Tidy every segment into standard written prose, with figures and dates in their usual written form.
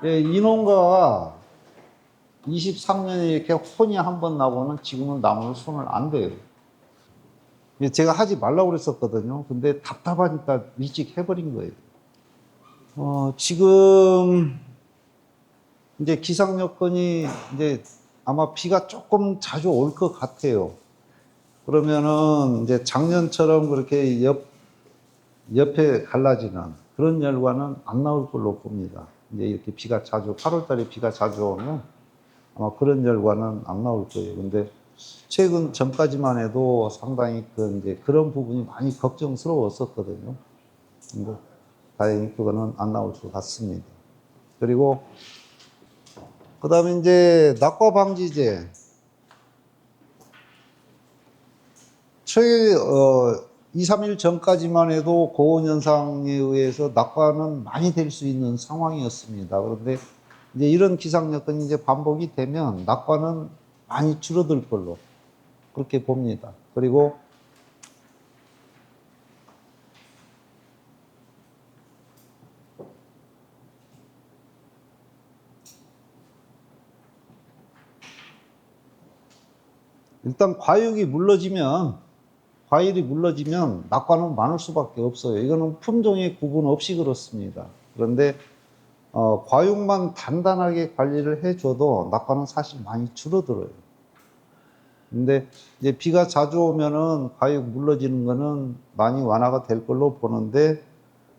예, 인원가가 23년에 이렇게 혼이 한 번 나고는 지금은 나무를 손을 안 대요. 예, 제가 하지 말라고 그랬었거든요. 근데 답답하니까 일찍 해버린 거예요. 지금 이제 기상 여건이 이제 아마 비가 조금 자주 올 것 같아요. 그러면은 이제 작년처럼 그렇게 옆에 갈라지는 그런 결과는 안 나올 걸로 봅니다. 이제 이렇게 비가 자주, 8월 달에 비가 자주 오면 아마 그런 결과는 안 나올 거예요. 근데 최근 전까지만 해도 상당히 이제 그런 부분이 많이 걱정스러웠었거든요. 근데 다행히 그거는 안 나올 것 같습니다. 그리고 그 다음에 이제 낙과 방지제. 2, 3일 전까지만 해도 고온 현상에 의해서 낙과는 많이 될 수 있는 상황이었습니다. 그런데 이제 이런 기상 여건이 이제 반복이 되면 낙과는 많이 줄어들 걸로 그렇게 봅니다. 그리고 일단 과일이 물러지면 낙과는 많을 수밖에 없어요. 이거는 품종의 구분 없이 그렇습니다. 그런데 과육만 단단하게 관리를 해줘도 낙과는 사실 많이 줄어들어요. 근데 이제 비가 자주 오면은 과육 물러지는 거는 많이 완화가 될 걸로 보는데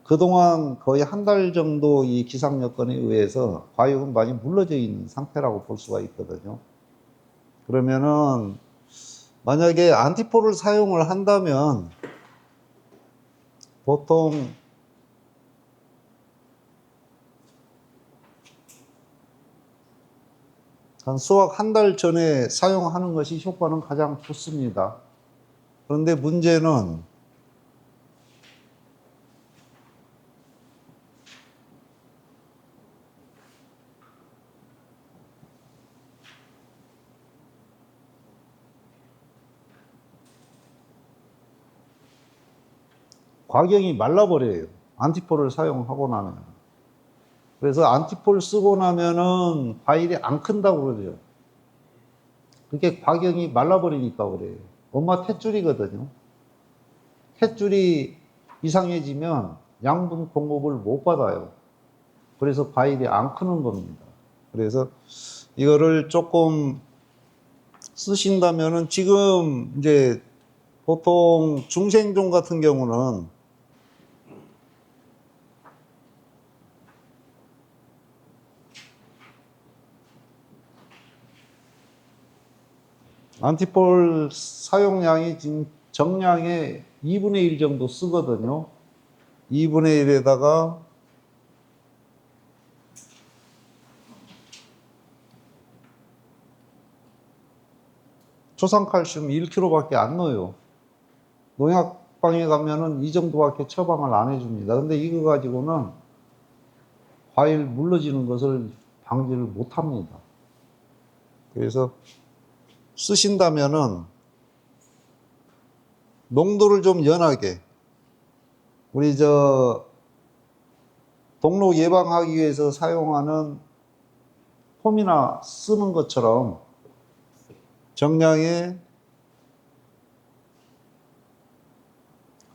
그동안 거의 한 달 정도 이 기상 여건에 의해서 과육은 많이 물러져 있는 상태라고 볼 수가 있거든요. 그러면은 만약에 안티폴을 사용을 한다면 보통 한 수확 한 달 전에 사용하는 것이 효과는 가장 좋습니다. 그런데 문제는 과경이 말라버려요. 안티폴을 사용하고 나면. 그래서 안티폴 쓰고 나면은 과일이 안 큰다고 그러죠. 그게 과경이 말라버리니까 그래요. 엄마 탯줄이거든요. 탯줄이 이상해지면 양분 공급을 못 받아요. 그래서 과일이 안 크는 겁니다. 그래서 이거를 조금 쓰신다면은 지금 이제 보통 중생종 같은 경우는 안티폴 사용량이 지금 정량의 2분의 1 정도 쓰거든요. 2분의 1에다가 초산칼슘 1kg밖에 안 넣어요. 농약방에 가면은 이 정도밖에 처방을 안 해줍니다. 근데 이거 가지고는 과일 물러지는 것을 방지를 못 합니다. 그래서 쓰신다면은 농도를 좀 연하게 우리 동로 예방하기 위해서 사용하는 폼이나 쓰는 것처럼 정량의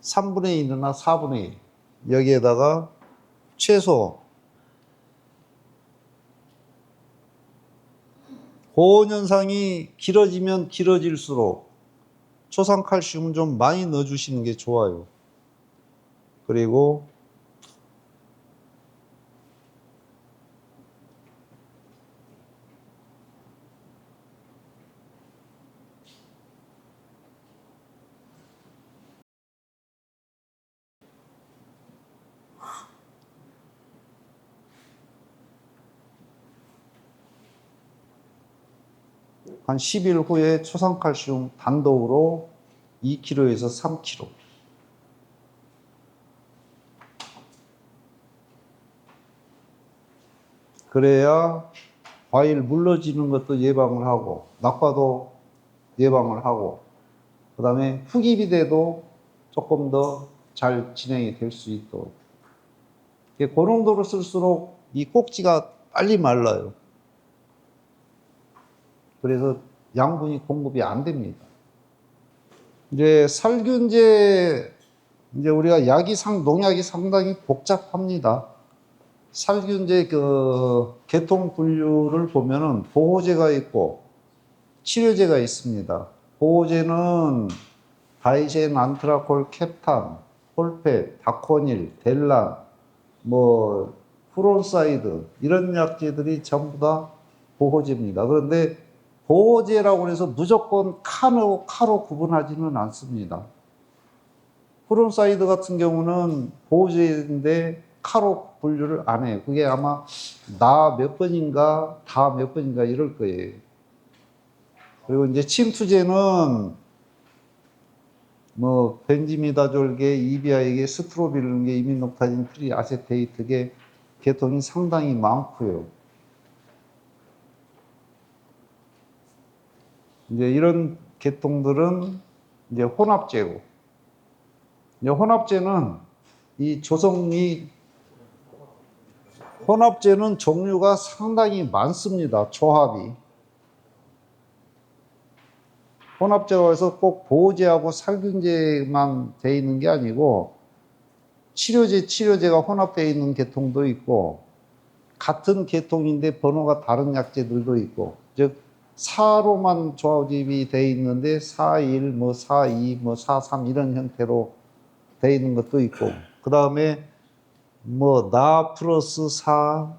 3분의 1이나 4분의 1 여기에다가 최소 고온 현상이 길어지면 길어질수록 초산칼슘은 좀 많이 넣어주시는 게 좋아요. 그리고 한 10일 후에 초산칼슘 단독으로 2kg에서 3kg. 그래야 과일 물러지는 것도 예방을 하고 낙과도 예방을 하고 그 다음에 흙입이 돼도 조금 더 잘 진행이 될 수 있도록 고농도로 쓸수록 이 꼭지가 빨리 말라요. 그래서 양분이 공급이 안 됩니다. 이제 살균제, 이제 우리가 농약이 상당히 복잡합니다. 살균제 계통 분류를 보면은 보호제가 있고 치료제가 있습니다. 보호제는 다이젠, 안트라콜, 캡탄, 폴펫, 다코닐, 델란, 프론사이드 이런 약제들이 전부 다 보호제입니다. 그런데 보호제라고 해서 무조건 카로 구분하지는 않습니다. 프론사이드 같은 경우는 보호제인데 카로 분류를 안 해요. 그게 아마 나 몇 번인가 다 몇 번인가 이럴 거예요. 그리고 이제 침투제는 벤지미다졸계, 이비아에게, 스트로빌름계, 이민록타진, 트리아세테이트계 계통이 상당히 많고요. 이제 이런 계통들은 이제 혼합제고, 이제 혼합제는 혼합제는 종류가 상당히 많습니다. 조합이. 혼합제라고 해서 꼭 보호제하고 살균제만 돼 있는 게 아니고 치료제가 혼합되어 있는 계통도 있고 같은 계통인데 번호가 다른 약제들도 있고, 즉 사로만 조합이 돼 있는데 41, 42, 43 이런 형태로 돼 있는 것도 있고, 그 다음에 나 플러스 4,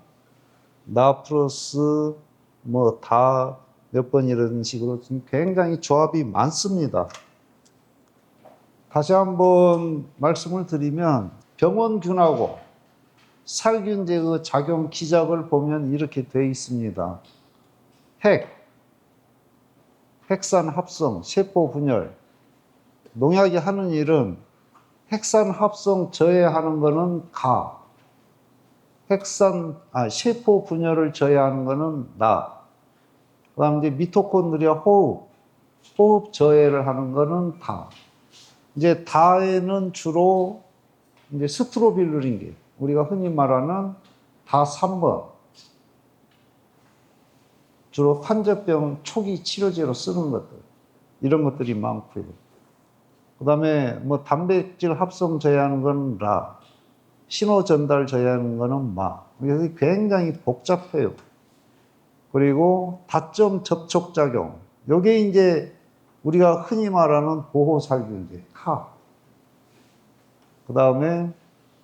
나 플러스 다 몇 번 이런 식으로 굉장히 조합이 많습니다. 다시 한번 말씀을 드리면 병원균하고 살균제의 작용 기작을 보면 이렇게 되어 있습니다. 핵산 합성, 세포 분열. 농약이 하는 일은 핵산 합성 저해하는 거는 세포 분열을 저해하는 거는 그 다음에 미토콘드리아 호흡 저해를 하는 거는 이제 다에는 주로 이제 스트로빌루린계, 우리가 흔히 말하는 다 3번. 주로 탄저병 초기 치료제로 쓰는 것들. 이런 것들이 많고요. 그 다음에 단백질 합성 저해하는 건 신호 전달 저해하는 거는 그래서 굉장히 복잡해요. 그리고 다점 접촉작용. 요게 이제 우리가 흔히 말하는 보호살균제, 그 다음에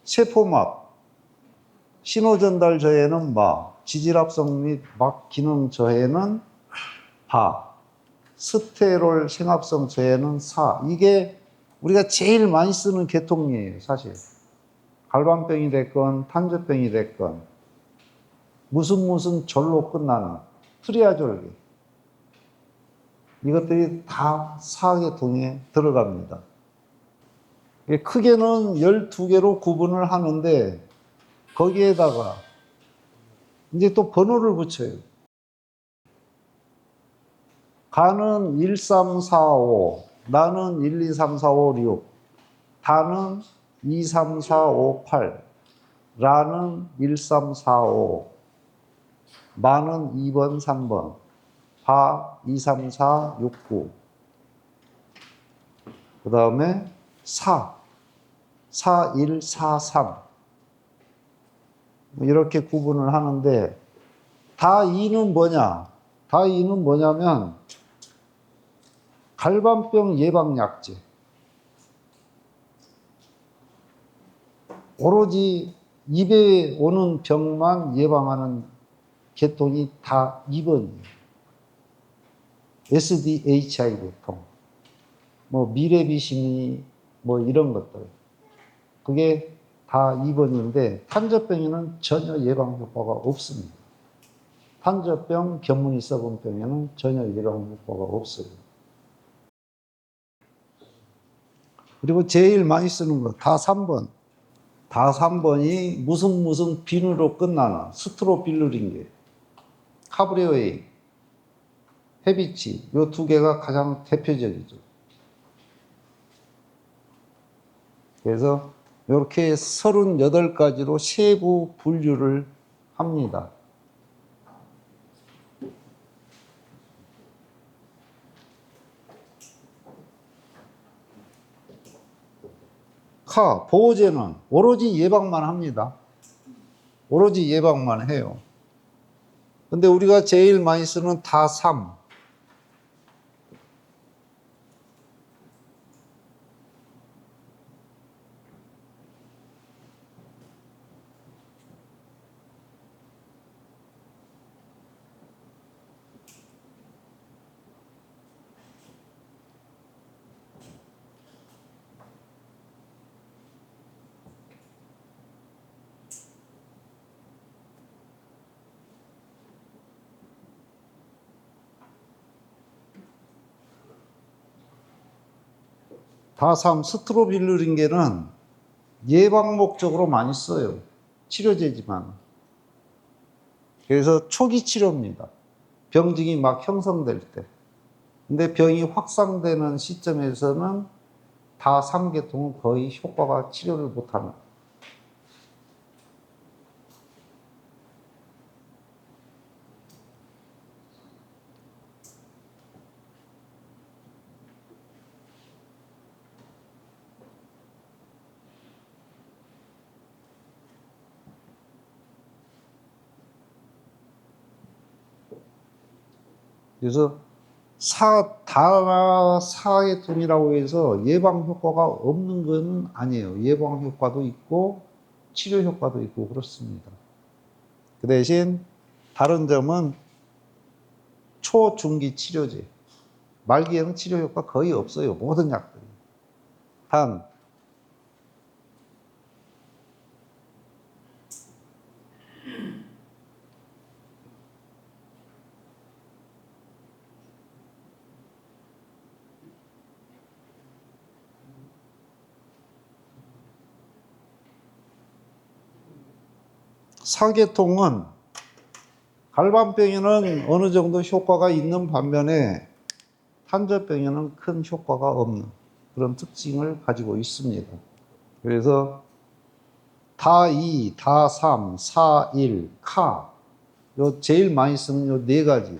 세포막, 신호전달 저해는 지질합성 및 막 기능 저해는 스테롤 생합성 저해는 이게 우리가 제일 많이 쓰는 계통이에요, 사실. 갈반병이 됐건, 탄저병이 됐건, 무슨 절로 끝나는 트리아졸계. 이것들이 다 사계통에 들어갑니다. 크게는 12개로 구분을 하는데 거기에다가 이제 또 번호를 붙여요. 가는 1, 3, 4, 5, 나는 1, 2, 3, 4, 5, 6, 다는 2, 3, 4, 5, 8, 라는 1, 3, 4, 5, 마는 2번, 3번, 2, 3, 4, 6, 9. 그 다음에 4, 1, 4, 3. 이렇게 구분을 하는데, 다 2는 뭐냐면, 갈반병 예방약제. 오로지 입에 오는 병만 예방하는 계통이 다 2번이에요. SDHI 계통. 미레비시니, 이런 것들. 그게 다 2번인데, 탄저병에는 전혀 예방 효과가 없습니다. 탄저병, 견문이 썩은 병에는 전혀 예방 효과가 없어요. 그리고 제일 많이 쓰는 거, 다 3번. 다 3번이 무슨 빈으로 끝나는 스트로빌루린계, 카브레오에이, 헤비치, 이 2개가 가장 대표적이죠. 그래서 이렇게 38가지로 세부 분류를 합니다. 보호제는 오로지 예방만 합니다. 오로지 예방만 해요. 근데 우리가 제일 많이 쓰는 다3. 다3 스트로빌루린계는 예방 목적으로 많이 써요. 치료제지만. 그래서 초기 치료입니다. 병증이 막 형성될 때. 근데 병이 확산되는 시점에서는 다3계통은 거의 효과가 치료를 못하는. 그래서 다사계통이라고 해서 예방 효과가 없는 건 아니에요. 예방 효과도 있고 치료 효과도 있고 그렇습니다. 그 대신 다른 점은 초중기 치료제. 말기에는 치료 효과 거의 없어요. 모든 약들이. 단 사계통은 갈반병에는 어느 정도 효과가 있는 반면에 탄저병에는 큰 효과가 없는 그런 특징을 가지고 있습니다. 그래서 다2, 다3, 4, 1, 요 제일 많이 쓰는 요 네 가지.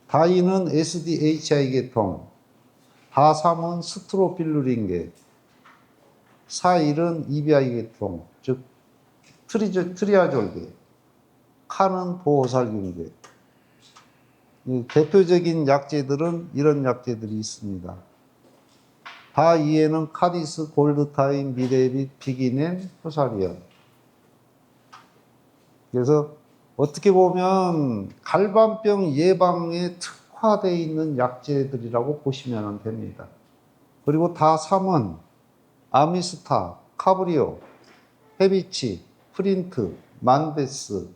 다2는 SDHI 계통, 다3은 스트로빌루린계, 4,1은 EBI 계통, 즉 트리아졸계, 는 보호살균계. 대표적인 약제들은 이런 약제들이 있습니다. 다2에는 카디스, 골드타임, 미레빗, 피기넨, 효사리온. 그래서 어떻게 보면 갈반병 예방에 특화되어 있는 약제들이라고 보시면 됩니다. 그리고 다3은 아미스타, 카브리오, 헤비치, 프린트, 만데스.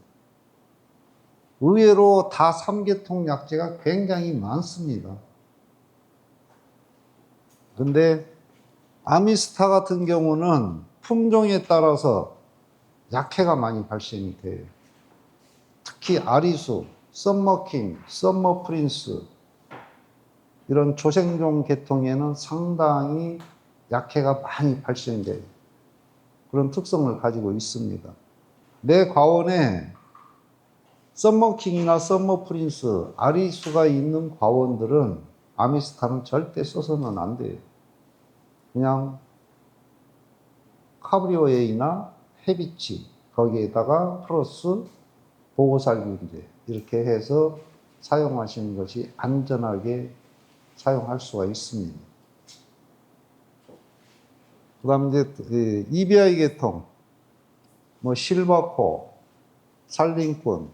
의외로 다3계통 약제가 굉장히 많습니다. 근데 아미스타 같은 경우는 품종에 따라서 약해가 많이 발생이 돼요. 특히 아리수, 썸머킹, 썸머프린스 이런 조생종 계통에는 상당히 약해가 많이 발생돼요. 그런 특성을 가지고 있습니다. 내 과원에 썸머킹이나 썸머프린스, 아리수가 있는 과원들은 아미스타는 절대 써서는 안 돼요. 그냥 카브리오에이나 헤비치 거기에다가 플러스 보호살균제 이렇게 해서 사용하시는 것이 안전하게 사용할 수가 있습니다. 그 다음에 이제 EBI 계통, 뭐 실버코, 살림꾼,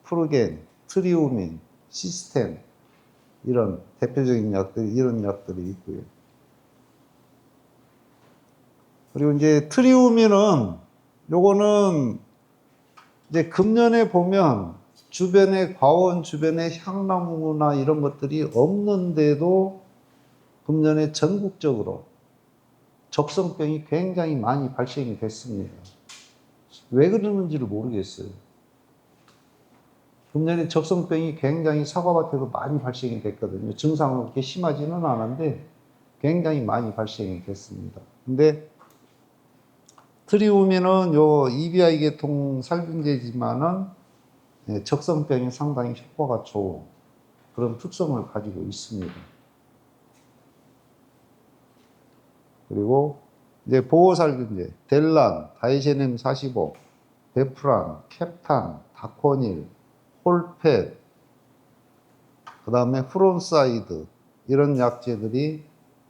프루겐, 트리우민, 시스템 이런 대표적인 약들이 이런 약들이 있고요. 그리고 이제 트리우민은 요거는 이제 금년에 보면 주변에 과원 주변에 향나무나 이런 것들이 없는데도 금년에 전국적으로 적성병이 굉장히 많이 발생이 됐습니다. 왜 그러는지를 모르겠어요. 금년에 적성병이 굉장히 사과밭에도 많이 발생이 됐거든요. 증상은 그렇게 심하지는 않은데 굉장히 많이 발생이 됐습니다. 근데 트리우민은 요 EBI 계통 살균제지만은 적성병에 상당히 효과가 좋은 그런 특성을 가지고 있습니다. 그리고 이제 보호살균제, 델란, 다이제넴 45, 베프란, 캡탄, 다코닐, 홀펫, 그 다음에 후론사이드, 이런 약재들이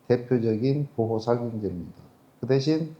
대표적인 보호살균제입니다. 그 대신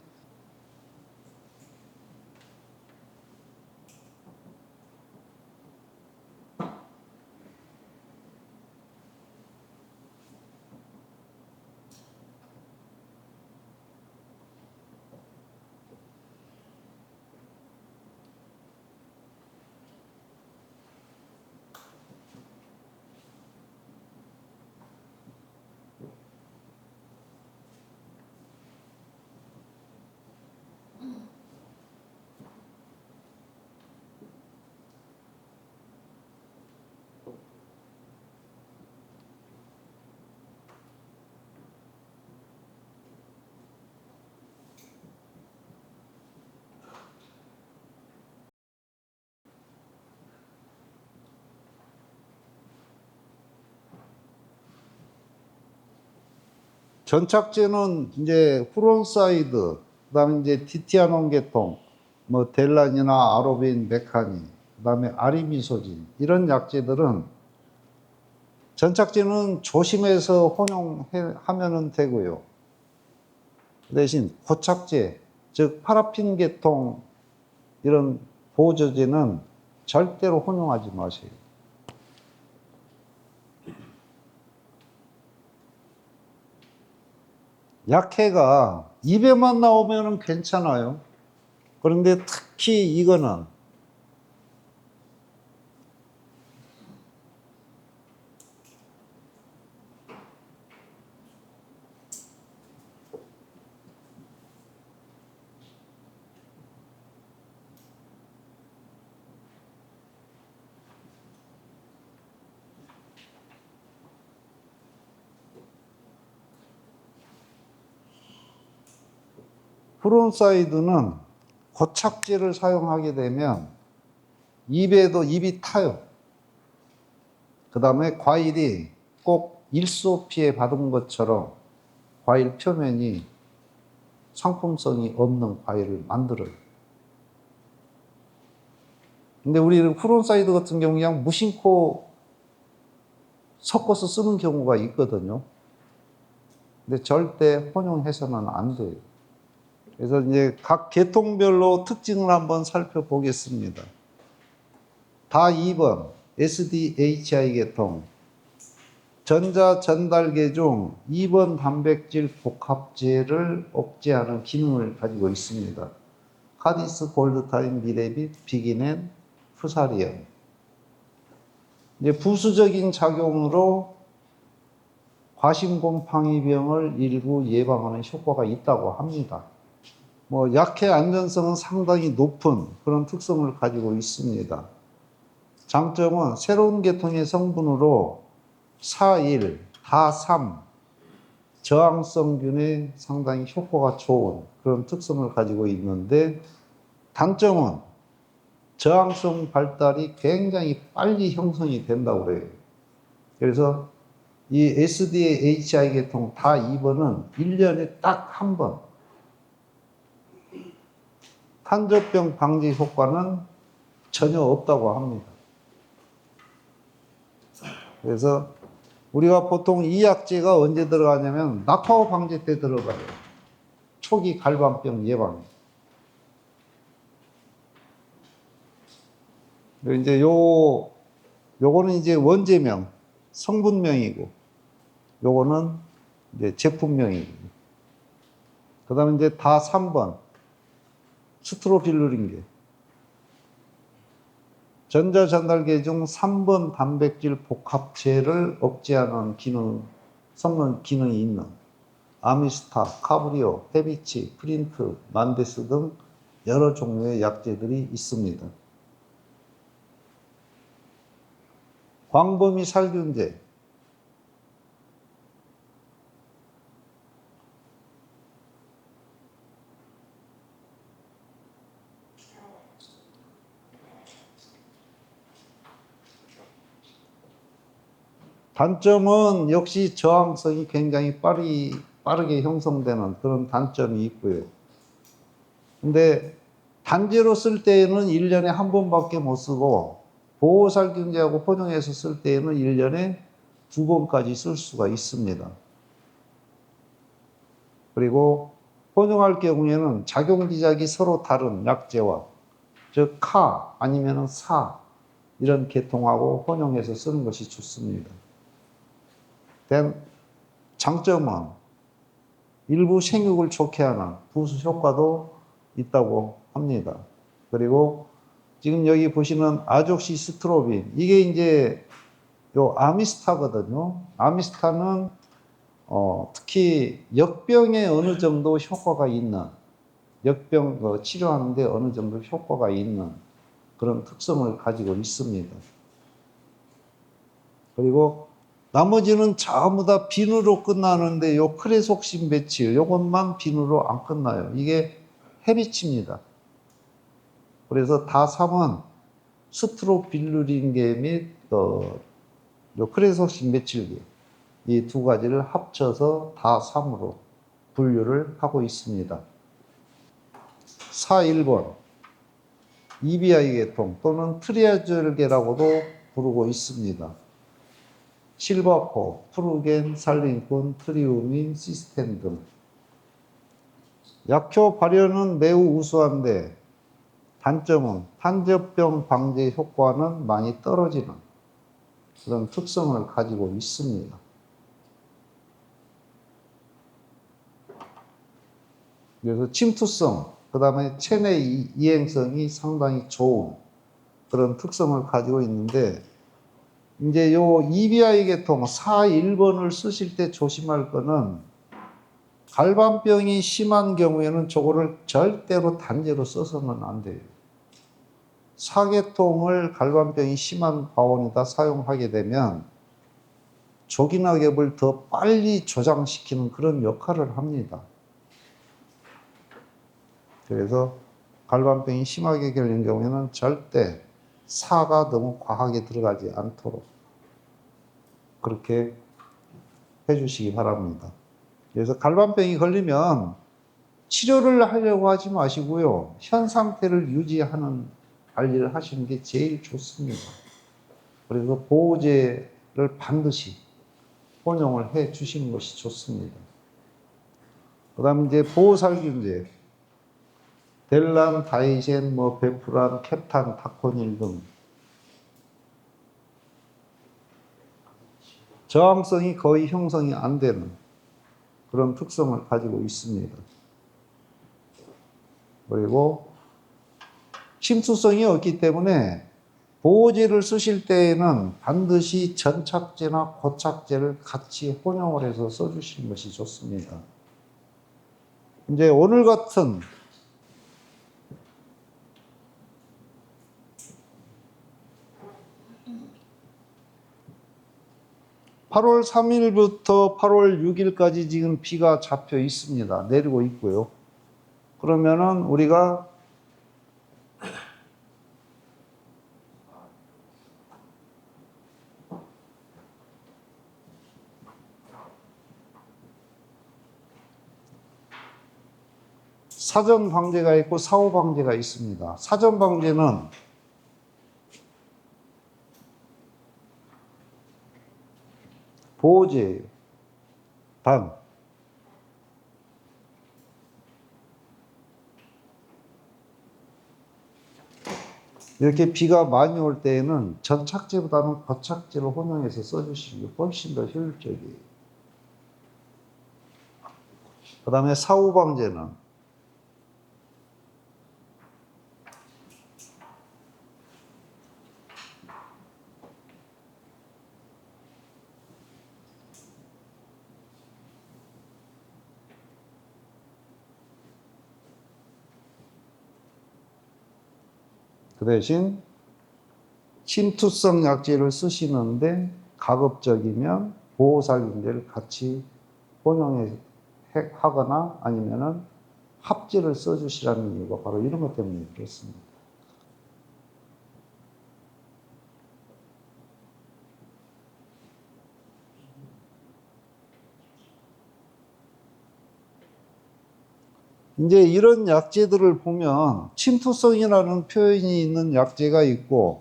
전착제는 이제 후론사이드, 그다음에 이제 디티아논 계통, 뭐 델란이나 아로빈, 메카니, 그다음에 아리미소진, 이런 약재들은 전착제는 조심해서 혼용하면 되고요. 그 대신 고착제, 즉 파라핀 계통 이런 보조제는 절대로 혼용하지 마세요. 약해가 입에만 나오면 괜찮아요. 그런데 특히 이거는 프론사이드는 고착제를 사용하게 되면 입이 타요. 그 다음에 과일이 꼭 일소 피해 받은 것처럼 과일 표면이 상품성이 없는 과일을 만들어요. 근데 우리 프론사이드 같은 경우 그냥 무심코 섞어서 쓰는 경우가 있거든요. 근데 절대 혼용해서는 안 돼요. 그래서 이제 각 계통별로 특징을 한번 살펴보겠습니다. 다 2번 SDHI 계통, 전자전달계 중 2번 단백질 복합제를 억제하는 기능을 가지고 있습니다. 카디스, 골드타임, 미레빗, 비기넨, 푸사리엄. 이제 부수적인 작용으로 과심곰팡이병을 일부 예방하는 효과가 있다고 합니다. 뭐 약해 안전성은 상당히 높은 그런 특성을 가지고 있습니다. 장점은 새로운 계통의 성분으로 4,1, 다3 저항성균에 상당히 효과가 좋은 그런 특성을 가지고 있는데, 단점은 저항성 발달이 굉장히 빨리 형성이 된다고 그래요. 그래서 이 SDHI 계통 다 2번은 1년에 딱 한 번, 탄저병 방지 효과는 전혀 없다고 합니다. 그래서 우리가 보통 이 약제가 언제 들어가냐면 낙화호 방지 때 들어가요. 초기 갈반병 예방. 이제 요거는 이제 원제명, 성분명이고, 요거는 이제 제품명이고. 그 다음에 이제 다 3번, 스트로빌루린계. 전자전달계 중 3번 단백질 복합체를 억제하는 기능, 성능 기능이 있는 아미스타, 카브리오, 페비치, 프린트, 만데스 등 여러 종류의 약제들이 있습니다. 광범위 살균제. 단점은 역시 저항성이 굉장히 빠르게 형성되는 그런 단점이 있고요. 근데 단제로 쓸 때에는 1년에 한 번밖에 못 쓰고 보호살균제하고 혼용해서 쓸 때에는 1년에 2번까지 쓸 수가 있습니다. 그리고 혼용할 경우에는 작용지작이 서로 다른 약제와 즉 카 아니면 사 이런 계통하고 혼용해서 쓰는 것이 좋습니다. 장점은 일부 생육을 좋게 하는 부수 효과도 있다고 합니다. 그리고 지금 여기 보시는 아족시스트로빈 이게 이제 요 아미스타거든요. 아미스타는 특히 역병에 어느 정도 효과가 있는 역병 치료하는데 어느 정도 효과가 있는 그런 특성을 가지고 있습니다. 그리고 나머지는 전부 다 비누로 끝나는데 요 크레속신 메칠 요것만 비누로 안 끝나요. 이게 헤비치입니다. 그래서 다삼은 스트로빌루린계 및 요 크레속신 메칠계 이 두 가지를 합쳐서 다삼으로 분류를 하고 있습니다. 4.1번 EBI 계통 또는 트리아졸계라고도 부르고 있습니다. 실버코, 프루겐, 살린콘, 트리우민, 시스템 등 약효 발현은 매우 우수한데 단점은 한접병 방제 효과는 많이 떨어지는 그런 특성을 가지고 있습니다. 그래서 침투성, 그 다음에 체내 이행성이 상당히 좋은 그런 특성을 가지고 있는데 이제 요 EBI 계통 4.1번을 쓰실 때 조심할 거는 갈반병이 심한 경우에는 저거를 절대로 단제로 써서는 안 돼요. 4계통을 갈반병이 심한 과원에다 사용하게 되면 조기낙엽을 더 빨리 조장시키는 그런 역할을 합니다. 그래서 갈반병이 심하게 걸린 경우에는 절대 사가 너무 과하게 들어가지 않도록 그렇게 해주시기 바랍니다. 그래서 갈반병이 걸리면 치료를 하려고 하지 마시고요. 현 상태를 유지하는 관리를 하시는 게 제일 좋습니다. 그래서 보호제를 반드시 혼용을 해 주시는 것이 좋습니다. 그 다음에 이제 보호살균제, 델란, 다이젠, 베프란, 캡탄, 다코닐 등 저항성이 거의 형성이 안 되는 그런 특성을 가지고 있습니다. 그리고 침투성이 없기 때문에 보호제를 쓰실 때에는 반드시 전착제나 고착제를 같이 혼용을 해서 써주시는 것이 좋습니다. 이제 오늘 같은 8월 3일부터 8월 6일까지 지금 비가 잡혀 있습니다. 내리고 있고요. 그러면은 우리가 사전 방제가 있고 사후 방제가 있습니다. 사전 방제는 보호제예요. 단 이렇게 비가 많이 올 때에는 전착제보다는 고착제를 혼용해서 써주시는 게 훨씬 더 효율적이에요. 그 다음에 사후 방제는 그 대신 침투성 약제를 쓰시는데 가급적이면 보호살균제를 같이 혼용하거나 아니면은 합제를 써주시라는 이유가 바로 이런 것 때문에 그렇습니다. 이제 이런 약재들을 보면 침투성이라는 표현이 있는 약재가 있고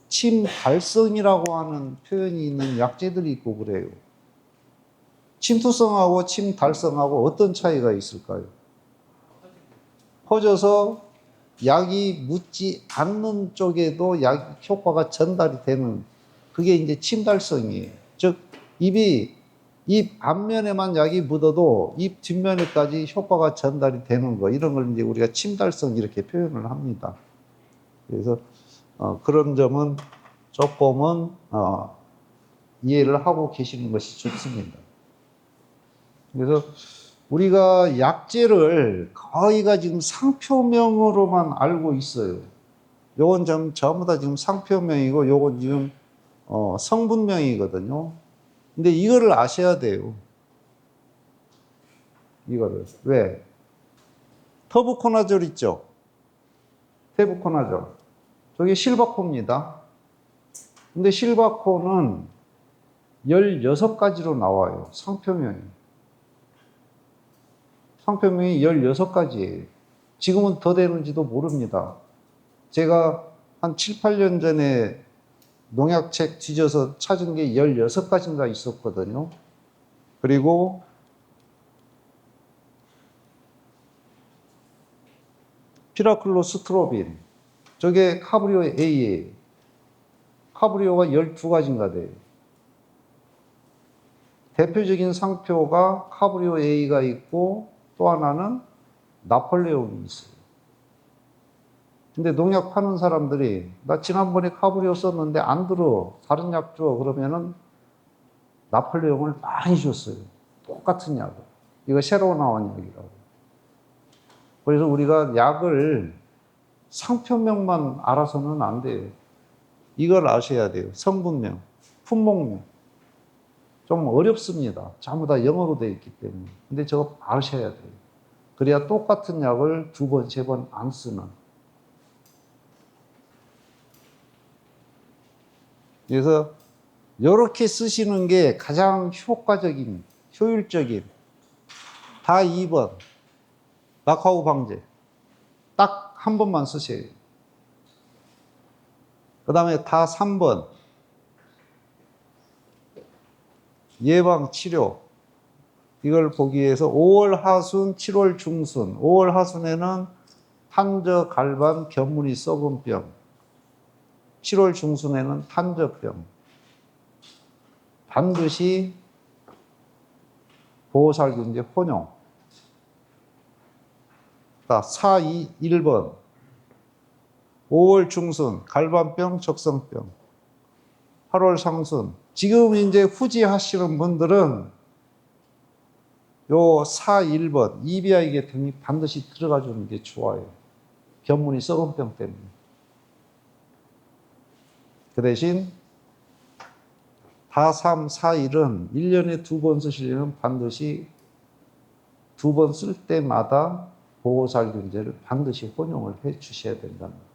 침달성이라고 하는 표현이 있는 약재들이 있고 그래요. 침투성하고 침달성하고 어떤 차이가 있을까요? 퍼져서 약이 묻지 않는 쪽에도 약 효과가 전달이 되는 그게 이제 침달성이에요. 즉 입 앞면에만 약이 묻어도 입 뒷면에까지 효과가 전달이 되는 거 이런 걸 이제 우리가 침달성 이렇게 표현을 합니다. 그래서 그런 점은 조금은 이해를 하고 계시는 것이 좋습니다. 그래서 우리가 약재를 거의가 지금 상표명으로만 알고 있어요. 요건 전부 다 지금 상표명이고 요건 지금 성분명이거든요. 근데 이거를 아셔야 돼요. 이거를. 왜? 터부코나졸 있죠? 테부코나졸. 저게 실바코입니다. 근데 실바코는 16가지로 나와요. 상표명이. 상표명이 16가지예요. 지금은 더 되는지도 모릅니다. 제가 한 7, 8년 전에 농약책 뒤져서 찾은 게 16가지인가 있었거든요. 그리고 피라클로스트로빈. 저게 카브리오 A예요. 카브리오가 12가지인가 돼요. 대표적인 상표가 카브리오 A가 있고 또 하나는 나폴레온이 있어요. 근데 농약 파는 사람들이 나 지난번에 카브리오 썼는데 안 들어. 다른 약 줘. 그러면은 나폴레온을 많이 줬어요. 똑같은 약을. 이거 새로 나온 약이라고. 그래서 우리가 약을 상표명만 알아서는 안 돼요. 이걸 아셔야 돼요. 성분명, 품목명. 좀 어렵습니다. 전부 다 영어로 되어 있기 때문에. 근데 저거 아셔야 돼요. 그래야 똑같은 약을 2번, 3번 안 쓰는. 그래서 이렇게 쓰시는 게 가장 효과적인, 효율적인 다 2번 낙하우 방제 딱 한 번만 쓰셔야 돼요. 그 다음에 다 3번 예방 치료 이걸 보기 위해서 5월 하순, 7월 중순 5월 하순에는 탄저, 갈반, 견무니, 썩은병 7월 중순에는 탄저병 반드시 보호살균제 혼용 4, 2, 1번 5월 중순 갈반병, 적성병 8월 상순 지금 이제 후지 하시는 분들은 요 4, 1번 EBI 계통이 반드시 들어가 주는 게 좋아요. 견무니 썩은병 때문에. 그 대신 다 3, 4, 1은 1년에 2번 쓰시려면 반드시 2번 쓸 때마다 보호살균제를 반드시 혼용을 해 주셔야 된다는 거예요.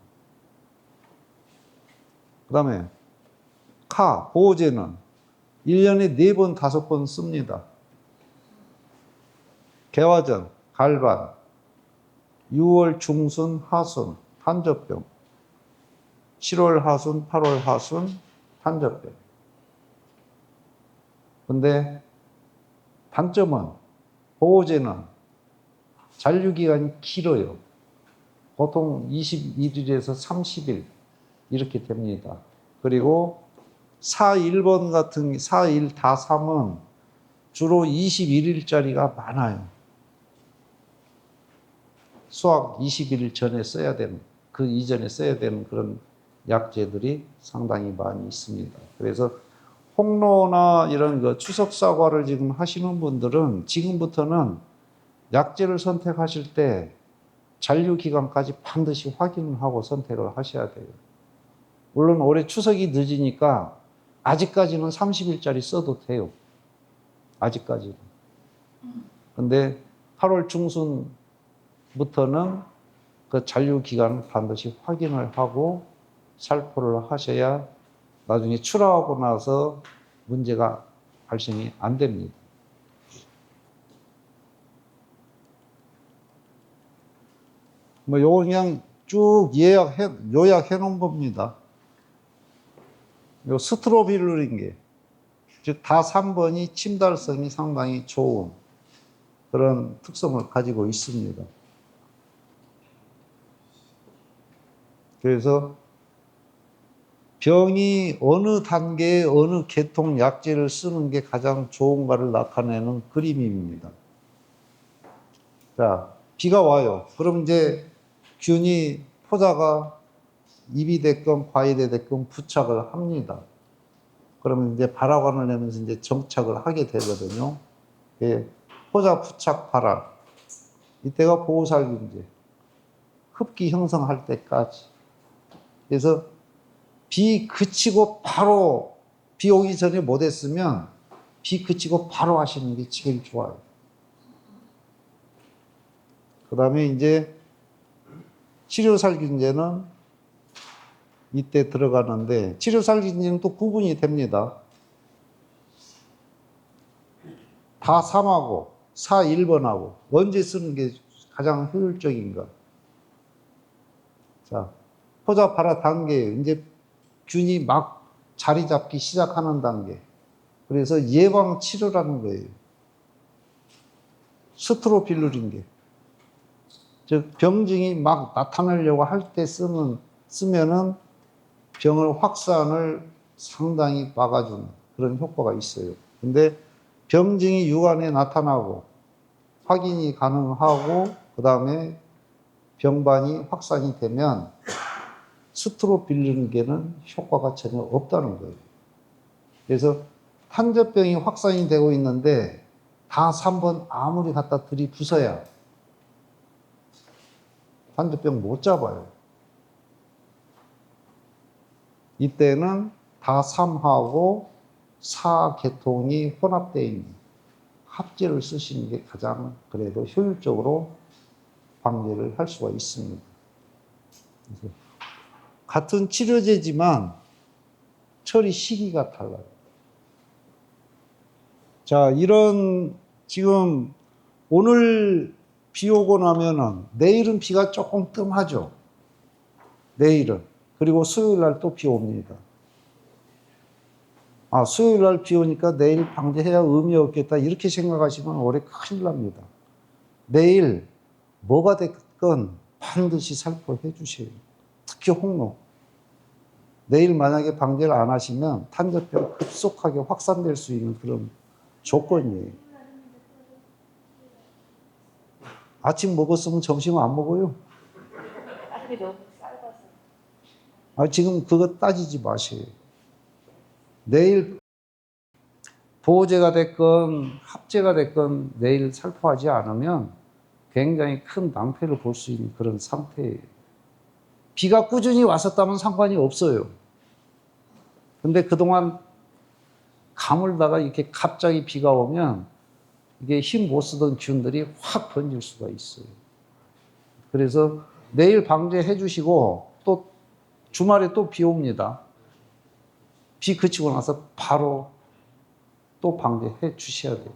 그 다음에 보호제는 1년에 4번, 5번 씁니다. 개화전, 갈반, 6월 중순, 하순, 탄저병, 7월 하순, 8월 하순, 탄저병. 근데 단점은 보호제는 잔류기간이 길어요. 보통 21일에서 30일 이렇게 됩니다. 그리고 4.1번 같은 4.1 다 3은 주로 21일짜리가 많아요. 수확 21일 전에 써야 되는, 그 이전에 써야 되는 그런 약재들이 상당히 많이 있습니다. 그래서 홍로나 이런 그 추석 사과를 지금 하시는 분들은 지금부터는 약재를 선택하실 때 잔류 기간까지 반드시 확인을 하고 선택을 하셔야 돼요. 물론 올해 추석이 늦으니까 아직까지는 30일짜리 써도 돼요. 아직까지는. 근데 8월 중순부터는 그 잔류 기간을 반드시 확인을 하고 살포를 하셔야 나중에 출하하고 나서 문제가 발생이 안 됩니다. 뭐 요거 그냥 쭉 요약해 놓은 겁니다. 요 스트로빌루린 게, 즉 다 3번이 침달성이 상당히 좋은 그런 특성을 가지고 있습니다. 그래서 병이 어느 단계에 어느 계통 약제를 쓰는 게 가장 좋은가를 나타내는 그림입니다. 자, 비가 와요. 그럼 이제 균이 포자가 입이 됐건 과일이 됐건 부착을 합니다. 그러면 이제 발화관을 내면서 이제 정착을 하게 되거든요. 예, 포자 부착 발화. 이때가 보호살균제. 흡기 형성할 때까지. 그래서 비 그치고 바로 비 오기 전에 못 했으면 비 그치고 바로 하시는 게 제일 좋아요. 그 다음에 이제 치료살균제는 이때 들어가는데, 치료살균제는 또 구분이 됩니다. 다 3하고 4, 1번하고 언제 쓰는 게 가장 효율적인가. 자, 포자 발화 단계, 이제 균이 막 자리 잡기 시작하는 단계. 그래서 예방 치료라는 거예요. 스트로빌루린 게. 즉, 병증이 막 나타나려고 할 때 쓰면은 병을 확산을 상당히 막아주는 그런 효과가 있어요. 근데 병증이 유관에 나타나고 확인이 가능하고 그 다음에 병반이 확산이 되면 스트로빌루린계는 효과가 전혀 없다는 거예요. 그래서 탄저병이 확산이 되고 있는데 다 3번 아무리 갖다 들이부숴야 탄저병 못 잡아요. 이때는 다 3하고 4계통이 혼합되어 있는 합제를 쓰시는 게 가장 그래도 효율적으로 방제를 할 수가 있습니다. 같은 치료제지만 처리 시기가 달라요. 자, 이런 지금 오늘 비 오고 나면은 내일은 비가 조금 뜸하죠. 내일은. 그리고 수요일 날 또 비 옵니다. 아, 수요일 날 비 오니까 내일 방제해야 의미 없겠다. 이렇게 생각하시면 올해 큰일 납니다. 내일 뭐가 됐건 반드시 살포해 주세요. 특히 홍로. 내일 만약에 방제를 안 하시면 탄저병 급속하게 확산될 수 있는 그런 조건이에요. 아침 먹었으면 점심 안 먹어요. 아, 지금 그거 따지지 마세요. 내일 보호제가 됐건 합제가 됐건 내일 살포하지 않으면 굉장히 큰 낭패를 볼 수 있는 그런 상태예요. 비가 꾸준히 왔었다면 상관이 없어요. 근데 그동안 가물다가 이렇게 갑자기 비가 오면 이게 힘 못 쓰던 균들이 확 번질 수가 있어요. 그래서 내일 방제해 주시고 또 주말에 또 비 옵니다. 비 그치고 나서 바로 또 방제해 주셔야 돼요.